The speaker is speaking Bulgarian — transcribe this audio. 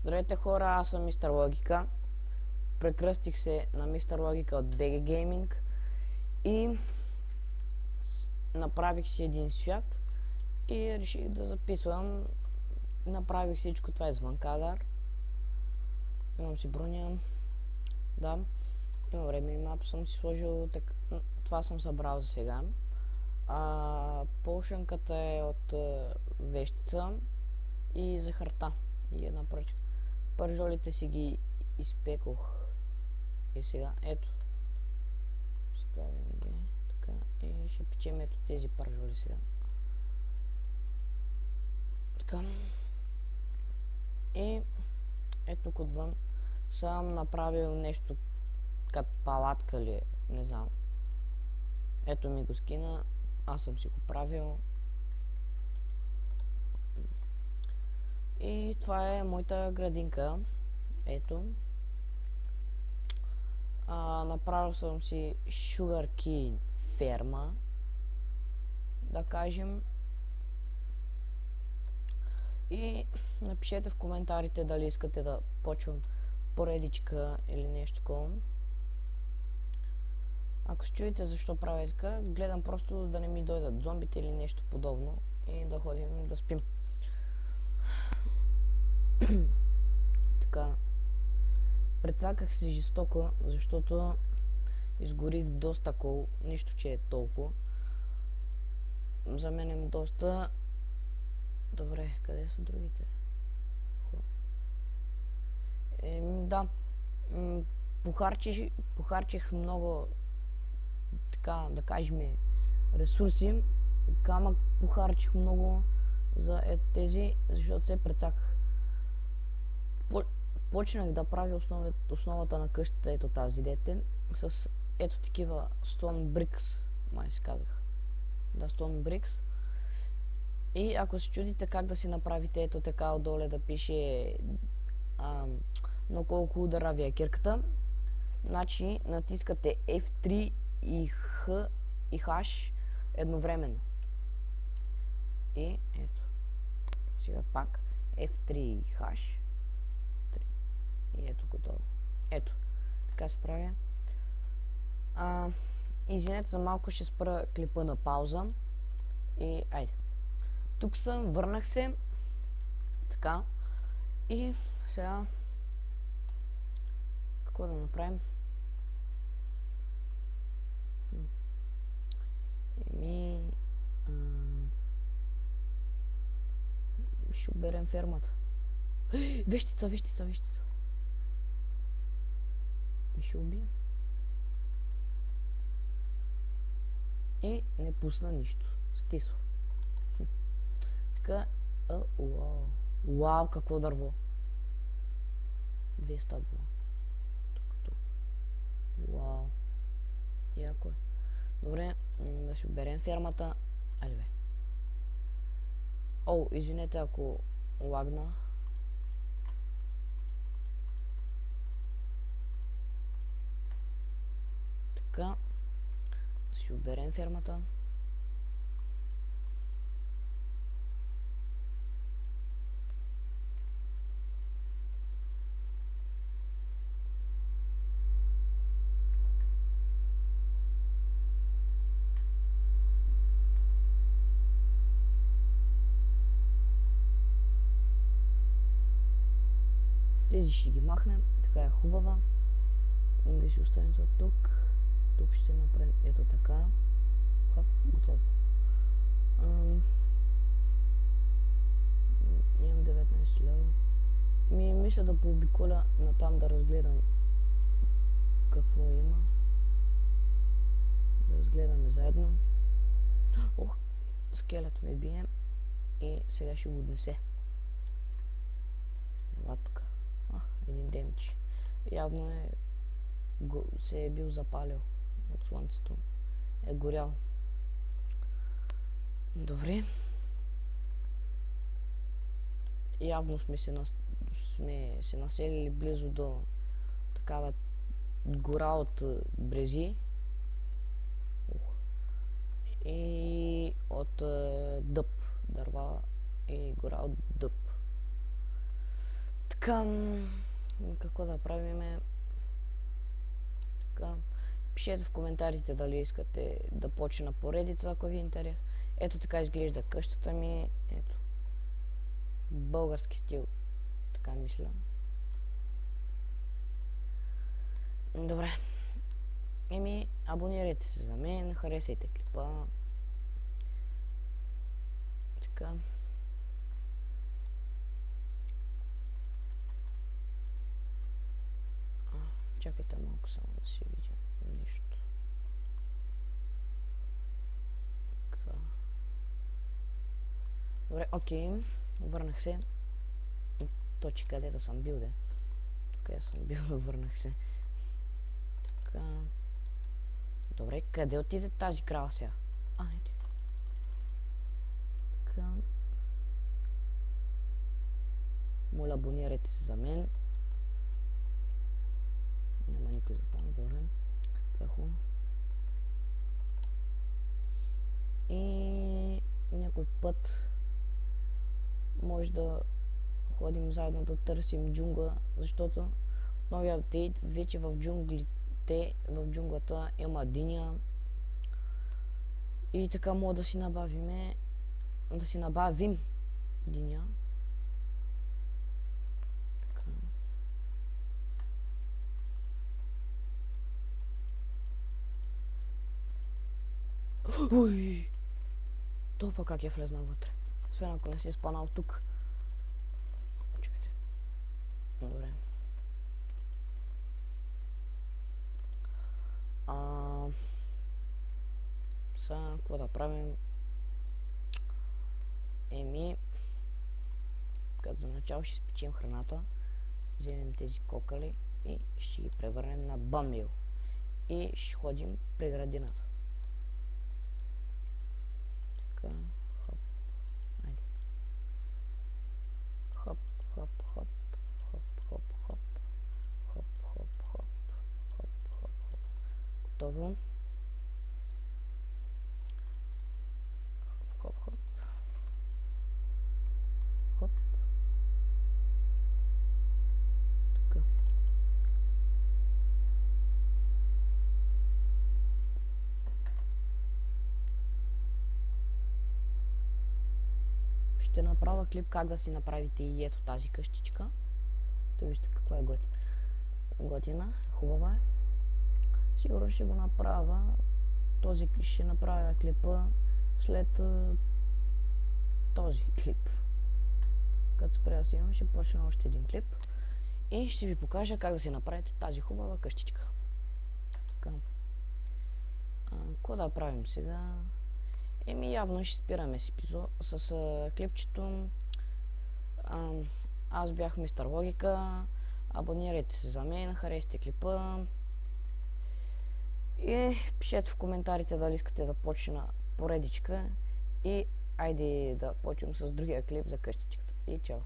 Здравейте хора, аз съм Мистер Логика. Прекръстих се на Мистер Логика от BG Gaming и направих си един свят и реших да записвам. Направих всичко това извън кадър. Имам си броня. Да. Има време и мап съм си сложил. Това съм събрал за сега. Полшенката е от вещица и захарта. И една пръчка. Пържолите си ги изпекох. И сега, ето. Ставим ги. Така. И ще печем ето тези пържоли сега. Така. И ето тук отвън съм направил нещо като палатка ли е. Не знам. Ето ми го скина. Аз съм си го правил. И това е моята градинка. Ето. Направил съм си Sugarcane ферма. Да кажем. И напишете в коментарите дали искате да почвам поредичка или нещо такова. Ако се чуете защо правя така, гледам просто да не ми дойдат зомбите или нещо подобно и да ходим да спим. Така. Прецаках се жестоко, защото изгорих доста кол, нищо че е толкова. За мен е доста... Добре, къде са другите? Да. Похарчих много, така да кажем, ресурси. Камък похарчих много за тези, защото се прецаках. Почнах да правя основата на къщата, ето тази дете, с ето такива Stone Bricks, май се казах. Да, Stone Bricks. И ако се чудите как да си направите ето така отдоле да пише на колко удара ви е кирката, значи натискате F3 и H и H едновременно. И ето. Сега пак F3 и H. И ето готово. Ето. Така се правя. Извинете за малко, ще спра клипа на пауза. И айде. Тук съм, върнах се. Така. И сега какво да направим? Ще оберем фермата. Вещица. И ще убия. И не пусна нищо. Стисло. Така. Уау, какво дърво. 2 стъбла. Тук. Уау. Яко е. Добре, да си берем фермата. Айде бе. Извинете ако лагна. Така. Да си оберем фермата. Тези ще ги махнем. Така е хубава. Да си оставим това тук. Тук ще направим ето така. Хоп, готово. Имам 19 лева. Мисля да пообиколя натам да разгледам какво има. Да разгледаме заедно. Скелет ме бие. И сега ще го отнесе. Ела тук. Един демич. Явно се е бил запалил от слънцето. Е горял. Добре. Явно сме се населили близо до такава гора от брези. И от дъб. Дърва и гора от дъб. Така, какво да правиме? Така, пишете в коментарите дали искате да почна поредица, ако ви е интерес. Ето така изглежда къщата ми. Ето. Български стил. Така мисля. Добре. Абонирайте се за мен, харесайте клипа. Така. Чакайте малко само да си видя нещо. Така. Добре, окей. Върнах се. Точи къде да съм бил, де. Къде съм бил, върнах се. Така. Добре, къде отиде тази крава сега? Ето. Така. Моля, абонирайте се за мен. Няма никой за там, добре. Това е хубаво. И някой път може да ходим заедно да търсим джунгла, защото новия апдейт вече в джунглата има диня и така мога да си набавим диня. Така. Уй! Топа как е влезнал вътре. Освен ако не си е спанал тук. Чакайте. Добре. Сега, какво да правим? Като за начало ще спечем храната, вземем тези кокали и ще ги превърнем на бамбил. И ще ходим при градината. Така, хоп, айде. Хоп, хоп, хоп, хоп, хоп, хоп, хоп, хоп, хоп, хоп, хоп, хоп. Готово. Хоп, хоп, хоп. Така. Ще направя клип как да си направите и ето тази къщичка. То вижте каква е готина, хубава е. Сигурно ще го направя, ще направя клипа след този клип. Като спря да снимам, ще почна още един клип и ще ви покажа как да си направите тази хубава къщичка. Така. Какво да правим сега? Явно ще спираме с клипчето. Аз бях Мистер Логика. Абонирайте се за мен, харесайте клипа. И пишете в коментарите дали искате да почна поредичка. И айде да почнем с другия клип за къщичката. И чао!